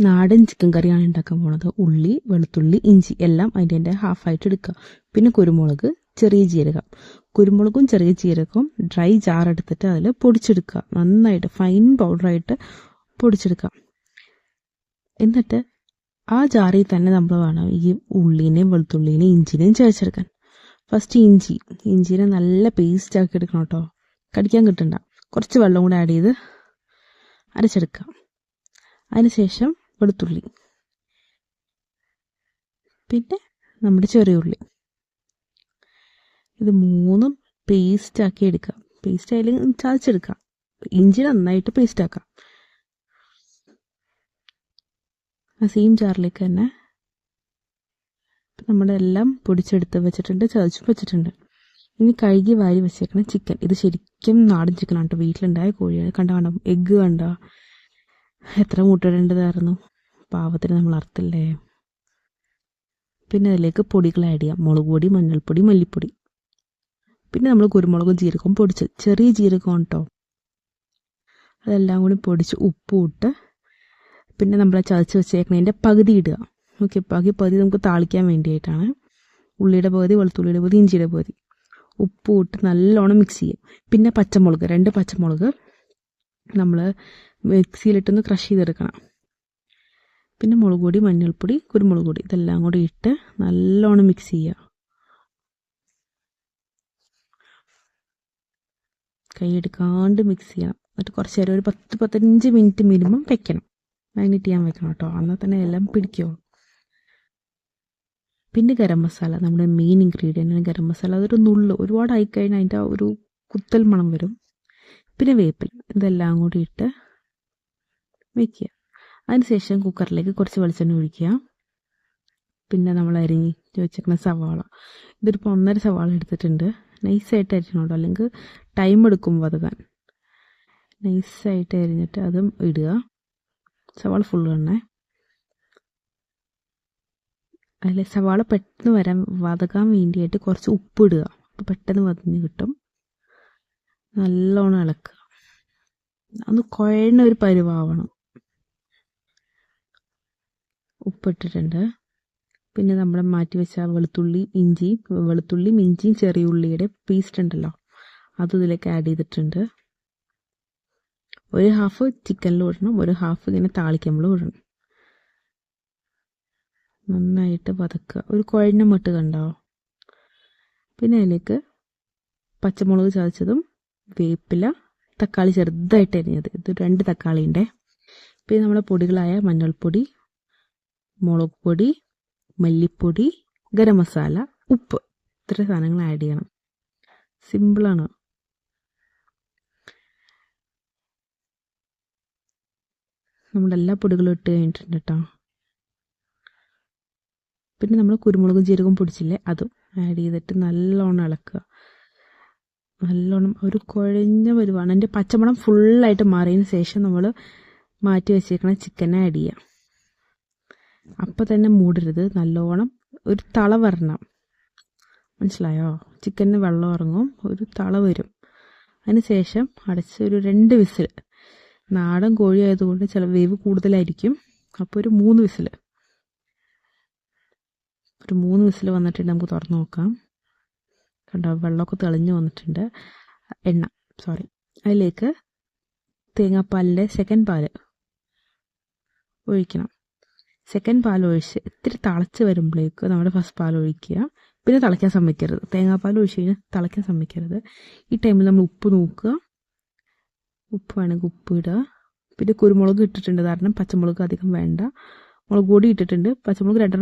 നാടൻ ചിക്കൻ കറിയാണ് ഉണ്ടാക്കാൻ പോണത്. ഉള്ളി, വെളുത്തുള്ളി, ഇഞ്ചി എല്ലാം അതിൻ്റെ ഹാഫായിട്ട് എടുക്കുക. പിന്നെ കുരുമുളക്, ചെറിയ ജീരകം. കുരുമുളകും ചെറിയ ജീരകവും ഡ്രൈ ജാർ എടുത്തിട്ട് അതിൽ പൊടിച്ചെടുക്കുക. നന്നായിട്ട് ഫൈൻ പൗഡറായിട്ട് പൊടിച്ചെടുക്കുക. എന്നിട്ട് ആ ജാറിൽ തന്നെ നമ്മൾ വേണം ഈ ഉള്ളിനെയും വെളുത്തുള്ളിനെയും ഇഞ്ചിനെയും ചേർച്ചെടുക്കാൻ. ഫസ്റ്റ് ഇഞ്ചിനെ നല്ല പേസ്റ്റ് ആക്കി എടുക്കണം കേട്ടോ. കടിക്കാൻ കിട്ടണ്ട. കുറച്ച് വെള്ളം കൂടെ ആഡ് ചെയ്ത് അരച്ചെടുക്കുക. അതിനുശേഷം വെളുത്തുള്ളി, പിന്നെ നമ്മുടെ ചെറിയ ഉള്ളി, ഇത് മൂന്നും പേസ്റ്റ് ആക്കി എടുക്കുക. പേസ്റ്റ് ആയാലും ചതച്ചെടുക്കുക. ഇഞ്ചി നന്നായിട്ട് പേസ്റ്റ് ആക്കാം. ആ സെയിം ജാറിലേക്ക് തന്നെ നമ്മുടെ എല്ലാം പൊടിച്ചെടുത്ത് വെച്ചിട്ടുണ്ട്, ചതച്ച് വെച്ചിട്ടുണ്ട്. ഇനി കഴുകി വാരി വെച്ചേക്കണം ചിക്കൻ. ഇത് ശരിക്കും നാടൻ ചിക്കനാണ് കേട്ടോ. വീട്ടിലുണ്ടായ കോഴിയാണ്. കണ്ട എഗ്ഗ് കണ്ട എത്ര മുട്ടയിടേണ്ടതായിരുന്നു. പാവത്തിന് നമ്മൾ അറുത്തില്ലേ. പിന്നെ അതിലേക്ക് പൊടികൾ ആഡ് ചെയ്യാം. മുളക് പൊടി, മഞ്ഞൾപ്പൊടി, മല്ലിപ്പൊടി. പിന്നെ നമ്മൾ കുരുമുളകും ജീരകവും പൊടിച്ച്, ചെറിയ ജീരകം കേട്ടോ, അതെല്ലാം കൂടി പൊടിച്ച് ഉപ്പും ഇട്ട് പിന്നെ നമ്മൾ ചതച്ച് വെച്ചേക്കണതിൻ്റെ പകുതി ഇടുക. ഓക്കെ, പകുതി നമുക്ക് താളിക്കാൻ വേണ്ടിയിട്ടാണ്. ഉള്ളിയുടെ പകുതി, വെളുത്തുള്ളിയുടെ പകുതി, ഇഞ്ചിയുടെ പകുതി. ഉപ്പും ഇട്ട് നല്ലോണം മിക്സ് ചെയ്യും. പിന്നെ പച്ചമുളക്, 2 പച്ചമുളക് നമ്മൾ മിക്സിയിലിട്ടൊന്ന് ക്രഷ് ചെയ്തെടുക്കണം. പിന്നെ മുളക് പൊടി, മഞ്ഞൾപ്പൊടി, കുരുമുളക് പൊടി ഇതെല്ലാം കൂടി ഇട്ട് നല്ലോണം മിക്സ് ചെയ്യുക. കൈയെടുക്കാണ്ട് മിക്സ് ചെയ്യണം. എന്നിട്ട് കുറച്ച് നേരം ഒരു 10-15 മിനിറ്റ് മിനിമം വെക്കണം. മാഗ്നേറ്റ് ചെയ്യാൻ വെക്കണം കേട്ടോ. എന്നാൽ തന്നെ എല്ലാം പിടിക്കുമോ. പിന്നെ ഗരം മസാല, നമ്മുടെ മെയിൻ ഇൻഗ്രീഡിയൻ്റ് ഗരം മസാല. അതൊരു നുള്ളു, ഒരുപാട് ആയിക്കഴിഞ്ഞാൽ അതിൻ്റെ ഒരു കുത്തൽ മണം വരും. പിന്നെ വേപ്പില, ഇതെല്ലാം കൂടി ഇട്ട് വയ്ക്കുക. അതിനുശേഷം കുക്കറിലേക്ക് കുറച്ച് വെളിച്ചെണ്ണ ഒഴിക്കുക. പിന്നെ നമ്മൾ അരിഞ്ഞ് വെച്ചേക്കുന്ന സവാള, ഇതൊരിപ്പോൾ 1.5 സവാള എടുത്തിട്ടുണ്ട്. നൈസായിട്ട് അരിഞ്ഞോട്ടോ, അല്ലെങ്കിൽ ടൈം എടുക്കും വതകാൻ. നൈസായിട്ട് അരിഞ്ഞിട്ട് അതും ഇടുക. സവാള ഫുള്ള് തന്നെ. അതിൽ സവാള പെട്ടെന്ന് വതകാൻ വേണ്ടിയിട്ട് കുറച്ച് ഉപ്പ് ഇടുക. അപ്പോൾ പെട്ടെന്ന് വതഞ്ഞ് കിട്ടും. നല്ലോണം ഇളക്കുക. ഒന്ന് കുഴഞ്ഞ ഒരു പരുവാവണം. ഉപ്പിട്ടിട്ടുണ്ട്. പിന്നെ നമ്മൾ മാറ്റി വെച്ച വെളുത്തുള്ളിയും ഇഞ്ചിയും ചെറിയ ഉള്ളിയുടെ പേസ്റ്റ് ഉണ്ടല്ലോ, അതും ഇതിലേക്ക് ആഡ് ചെയ്തിട്ടുണ്ട്. ഒരു ഹാഫ് ചിക്കനിലും ഇടണം, ഒരു ഹാഫ് ഇങ്ങനെ താളിക്കുമ്പോഴും ഇടണം. നന്നായിട്ട് വതക്കുക. ഒരു കുഴഞ്ഞ മട്ട് കണ്ടോ. പിന്നെ അതിലേക്ക് പച്ചമുളക് ചതച്ചതും വേപ്പില, തക്കാളി ചെറുതായിട്ട് അരിഞ്ഞത്, ഇത് 2 തക്കാളിൻ്റെ. പിന്നെ നമ്മുടെ പൊടികളായ മഞ്ഞൾപ്പൊടി, മുളക് പൊടി, മല്ലിപ്പൊടി, ഗരം മസാല, ഉപ്പ്, ഇത്ര സാധനങ്ങൾ ആഡ് ചെയ്യണം. സിമ്പിളാണ്. നമ്മുടെ എല്ലാ പൊടികളും ഇട്ട് കഴിഞ്ഞിട്ടുണ്ട് കേട്ടോ. പിന്നെ നമ്മൾ കുരുമുളകും ജീരകവും പൊടിച്ചില്ലേ, അതും ആഡ് ചെയ്തിട്ട് നല്ലോണം ഇളക്കുക. നല്ലോണം ഒരു കുഴഞ്ഞ വരുവാണ്. അതിൻ്റെ പച്ചമണം ഫുള്ളായിട്ട് മാറിയതിന് ശേഷം നമ്മൾ മാറ്റി വെച്ചേക്കണ ചിക്കനെ ആഡ് ചെയ്യാം. അപ്പം തന്നെ മൂടരുത്. നല്ലോണം ഒരു തള വരണം. മനസ്സിലായോ? ചിക്കന് വെള്ളം ഇറങ്ങും, ഒരു തള വരും. അതിന് ശേഷം അടച്ച് ഒരു 2 വിസിൽ. നാടൻ കോഴി ആയതുകൊണ്ട് ചില വേവ് കൂടുതലായിരിക്കും. അപ്പോൾ ഒരു 3 വിസിൽ. ഒരു 3 വിസിൽ വന്നിട്ടുണ്ട്. നമുക്ക് തുറന്ന് നോക്കാം. കണ്ടോ, വെള്ളമൊക്കെ തെളിഞ്ഞ് വന്നിട്ടുണ്ട്. അതിലേക്ക് തേങ്ങാപ്പാലിൻ്റെ സെക്കൻഡ് പാല് ഒഴിക്കണം. സെക്കൻഡ് പാൽ ഒഴിച്ച് ഇത്തിരി തിളച്ച് വരുമ്പോഴേക്ക് നമ്മുടെ ഫസ്റ്റ് പാൽ ഒഴിക്കുക. പിന്നെ തിളയ്ക്കാൻ സമ്മതിക്കരുത്. തേങ്ങാപ്പാൽ ഒഴിച്ച് കഴിഞ്ഞാൽ തിളയ്ക്കാൻ സമ്മതിക്കരുത്. ഈ ടൈമിൽ നമ്മൾ ഉപ്പ് നോക്കുക. ഉപ്പ് വേണമെങ്കിൽ ഉപ്പ് ഇടുക. പിന്നെ കുരുമുളക് ഇട്ടിട്ടുണ്ട്, കാരണം പച്ചമുളക് അധികം വേണ്ട. മുളക് പൊടി ഇട്ടിട്ടുണ്ട്. പച്ചമുളക് 2